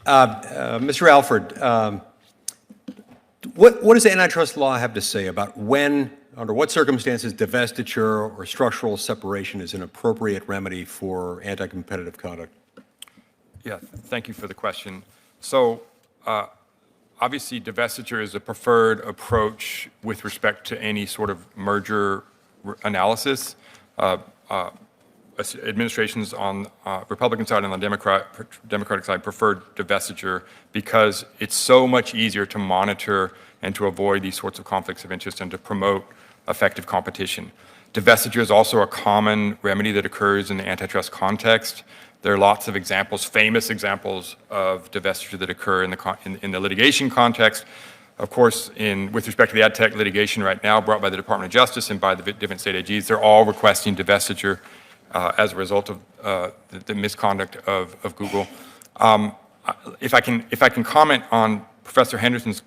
Mr. Alford, what does antitrust law have to say about when, under what circumstances, divestiture or structural separation is an appropriate remedy for anti-competitive conduct? Yeah, thank you for the question. So, obviously, divestiture is a preferred approach with respect to any sort of merger analysis. Administrations on Republican side and on the Democratic side preferred divestiture because it's so much easier to monitor and to avoid these sorts of conflicts of interest and to promote effective competition. Divestiture is also a common remedy that occurs in the antitrust context. There are lots of examples, famous examples of divestiture that occur in the litigation context. Of course, with respect to the ad tech litigation right now brought by the Department of Justice and by the different state AGs, they're all requesting divestiture as a result of the misconduct of Google. If I can comment on Professor Henderson's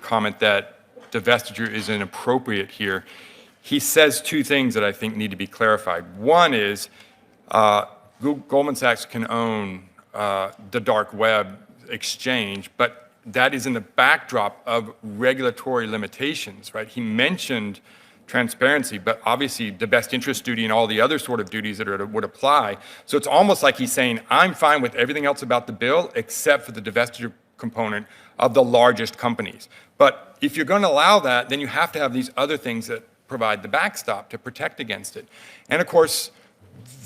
comment that divestiture is inappropriate here, he says two things that I think need to be clarified. One is Goldman Sachs can own the dark web exchange, but that is in the backdrop of regulatory limitations, right? He mentioned transparency, but obviously the best interest duty and all the other sort of duties that would apply. So it's almost like he's saying, I'm fine with everything else about the bill except for the divestiture component of the largest companies. But if you're going to allow that, then you have to have these other things that provide the backstop to protect against it. And of course,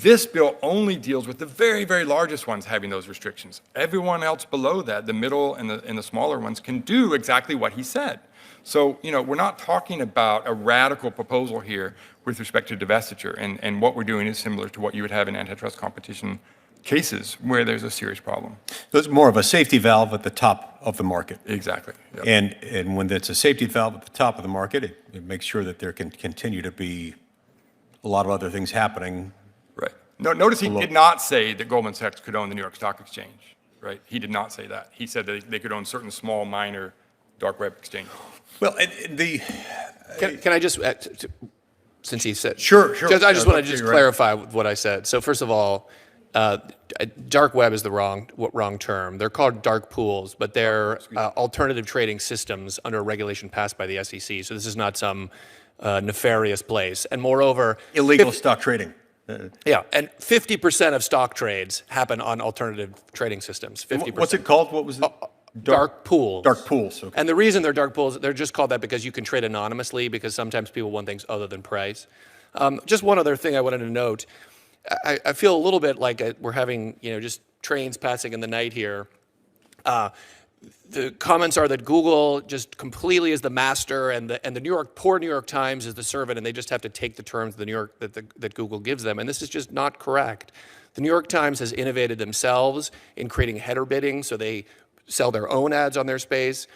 this bill only deals with the very, very largest ones having those restrictions. Everyone else below that, the middle and the smaller ones, can do exactly what he said. So, we're not talking about a radical proposal here with respect to divestiture, and what we're doing is similar to what you would have in antitrust competition cases where there's a serious problem. So it's more of a safety valve at the top of the market. Exactly. Yep. And when it's a safety valve at the top of the market, it makes sure that there can continue to be a lot of other things happening. Right. No, notice he did not say that Goldman Sachs could own the New York Stock Exchange, right? He did not say that. He said that they could own certain small, minor dark web exchanges. Well, Can I just, since he said. Sure. I just want to just clarify what I said. So first of all, dark web is the wrong term. They're called dark pools, but they're alternative trading systems under a regulation passed by the SEC. So this is not some nefarious place. And moreover, illegal stock trading. Yeah, and 50% of stock trades happen on alternative trading systems. 50%. What's it called? What was it? Dark pools. Dark pools. Okay. And the reason they're dark pools, they're just called that because you can trade anonymously, because sometimes people want things other than price. Just one other thing I wanted to note. I feel a little bit like we're having, just trains passing in the night here. The comments are that Google just completely is the master, and the poor New York Times is the servant, and they just have to take the terms that Google gives them. And this is just not correct. The New York Times has innovated themselves in creating header bidding, so they sell their own ads on their space.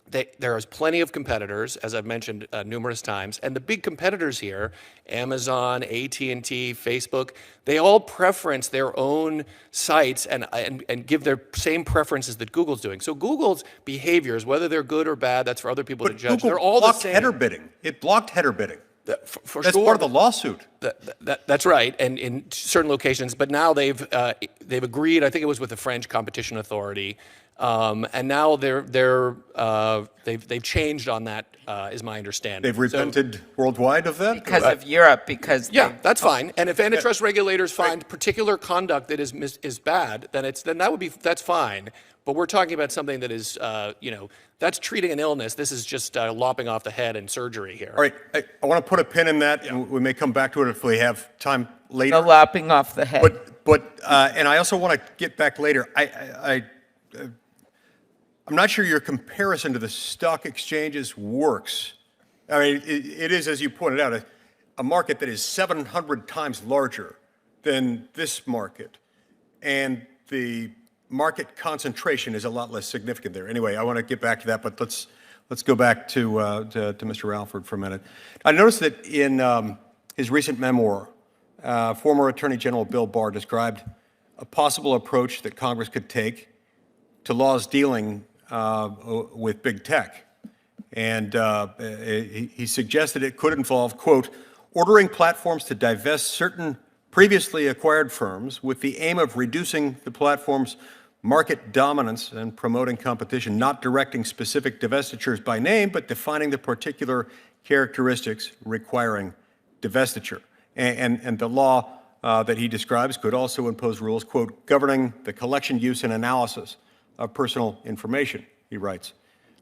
There is plenty of competitors, as I've mentioned numerous times, and the big competitors here, Amazon, AT&T, Facebook, they all preference their own sites and give their same preferences that Google's doing. So Google's behaviors, whether they're good or bad, that's for other people to judge. Google they're all the same. header bidding. It blocked header bidding. That's part of the lawsuit. That's right, and in certain locations. But now they've agreed. I think it was with the French Competition Authority, and now they've changed on that. Is my understanding. They've repented worldwide of that because of Europe. That's fine. And if antitrust regulators find particular conduct that is bad, then that's fine. But we're talking about something that is, that's treating an illness. This is just lopping off the head and surgery here. All right, I want to put a pin in that. Yeah. We may come back to it if we have time later. No lopping off the head. And I also want to get back later. I'm not sure your comparison to the stock exchanges works. I mean, it is, as you pointed out, a market that is 700 times larger than this market, and the market concentration is a lot less significant there. Anyway, I want to get back to that, but let's go back to Mr. Alford for a minute. I noticed that in his recent memoir, former Attorney General Bill Barr described a possible approach that Congress could take to laws dealing with big tech. And he suggested it could involve, quote, ordering platforms to divest certain previously acquired firms with the aim of reducing the platform's market dominance and promoting competition, not directing specific divestitures by name, but defining the particular characteristics requiring divestiture. And the law that he describes could also impose rules, quote, governing the collection, use, and analysis of personal information, he writes.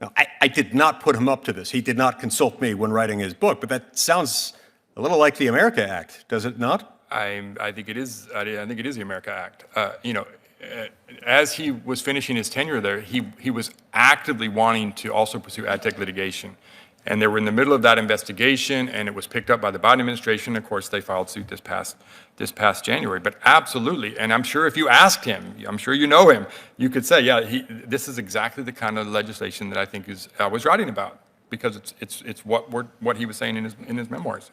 Now, I did not put him up to this. He did not consult me when writing his book, but that sounds a little like the America Act, does it not? I think it is. I think it is the America Act. As he was finishing his tenure there, he was actively wanting to also pursue ad tech litigation. And they were in the middle of that investigation, and it was picked up by the Biden administration. Of course, they filed suit this past January. But absolutely, and I'm sure if you asked him, I'm sure you know him, you could say, yeah, this is exactly the kind of legislation that I think I was writing about, because it's what he was saying in his memoirs.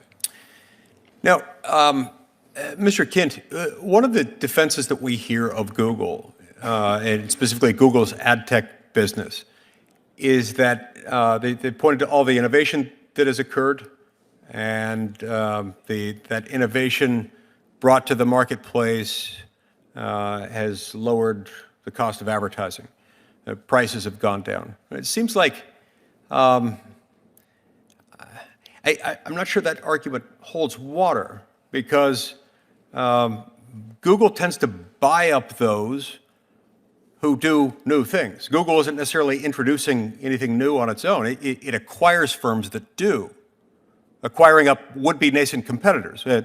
Now, Mr. Kint, one of the defenses that we hear of Google, and specifically Google's ad tech business, is that they pointed to all the innovation that has occurred, and that innovation brought to the marketplace has lowered the cost of advertising. Prices have gone down. It seems like I'm not sure that argument holds water, because Google tends to buy up those who do new things. Google isn't necessarily introducing anything new on its own. It acquires firms that do, acquiring up would-be nascent competitors, so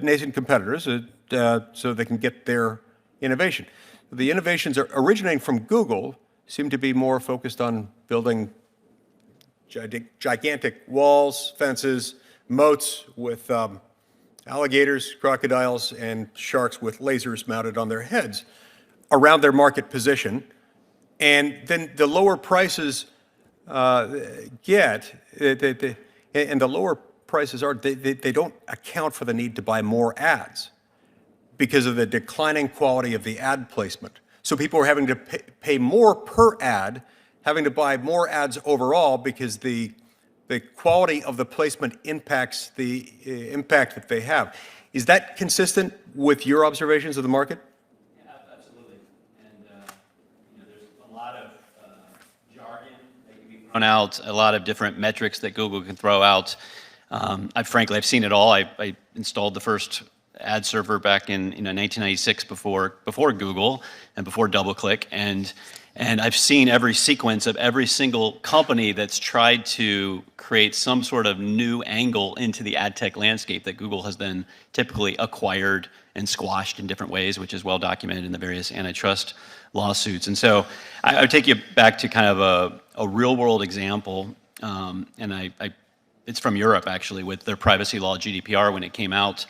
they can get their innovation. The innovations originating from Google seem to be more focused on building gigantic walls, fences, moats with alligators, crocodiles, and sharks with lasers mounted on their heads around their market position. And then the lower prices and the lower prices they don't account for the need to buy more ads because of the declining quality of the ad placement. So people are having to pay more per ad, having to buy more ads overall, because the quality of the placement impacts the impact that they have. Is that consistent with your observations of the market? Yeah, absolutely. And there's a lot of jargon that can be thrown out, a lot of different metrics that Google can throw out. I've seen it all. I installed the first ad server back in 1996 before Google and before DoubleClick, and I've seen every sequence of every single company that's tried to create some sort of new angle into the ad tech landscape that Google has then typically acquired and squashed in different ways, which is well documented in the various antitrust lawsuits. And so I would take you back to kind of a real world example, and it's from Europe actually, with their privacy law GDPR when it came out.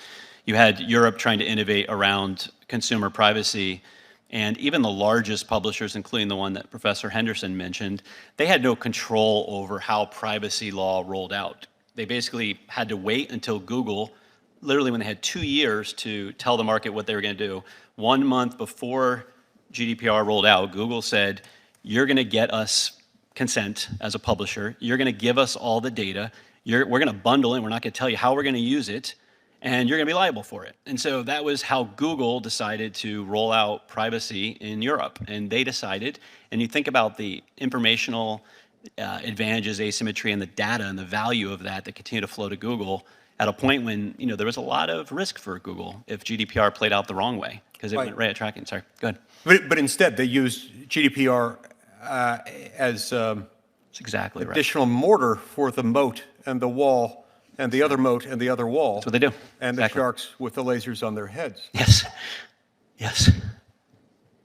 You had Europe trying to innovate around consumer privacy, and even the largest publishers, including the one that Professor Henderson mentioned, they had no control over how privacy law rolled out. They basically had to wait until Google, literally when they had 2 years to tell the market what they were going to do. 1 month before GDPR rolled out, Google said, you're going to get us consent as a publisher. You're going to give us all the data. We're going to bundle it. We're not going to tell you how we're going to use it, and you're going to be liable for it. And so that was how Google decided to roll out privacy in Europe. And they decided, and you think about the informational advantages, asymmetry, and the data and the value of that continue to flow to Google at a point when there was a lot of risk for Google if GDPR played out the wrong way, because it went right at tracking. Sorry, go ahead. But instead, they used GDPR as That's exactly right. additional mortar for the moat and the wall and the other moat and the other wall. That's what they do. And Exactly. the sharks with the lasers on their heads. Yes. Yes.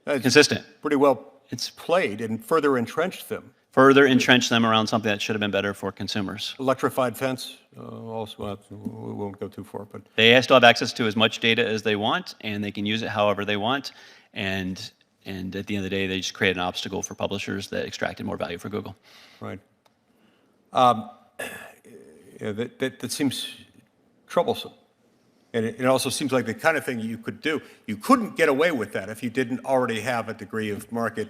That's Consistent. pretty well It's played and further entrenched them. further entrench them around something that should have been better for consumers. Electrified fence, also, we won't go too far, but They still have access to as much data as they want, and they can use it however they want. And at the end of the day, they just create an obstacle for publishers that extracted more value for Google. right. Yeah, that seems troublesome. And it also seems like the kind of thing you could do. You couldn't get away with that if you didn't already have a degree of market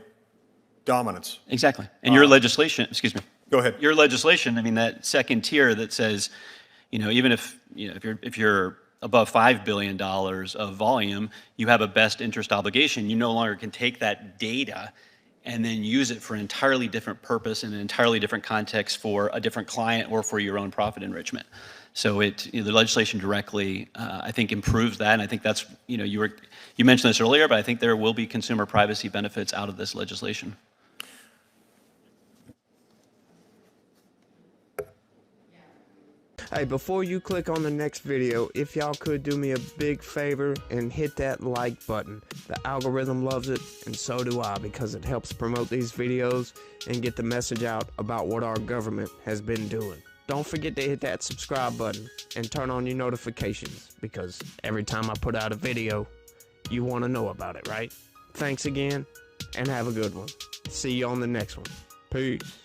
dominance. Exactly. And your legislation, excuse me. Go ahead. Your legislation, I mean, that second tier that says, even if you're above $5 billion of volume, you have a best interest obligation. You no longer can take that data and then use it for an entirely different purpose in an entirely different context for a different client or for your own profit enrichment. So the legislation directly, I think, improves that. And I think that's, you mentioned this earlier, but I think there will be consumer privacy benefits out of this legislation. Hey, before you click on the next video, if y'all could do me a big favor and hit that like button. The algorithm loves it, and so do I, because it helps promote these videos and get the message out about what our government has been doing. Don't forget to hit that subscribe button and turn on your notifications, because every time I put out a video, you want to know about it, right? Thanks again, and have a good one. See you on the next one. Peace.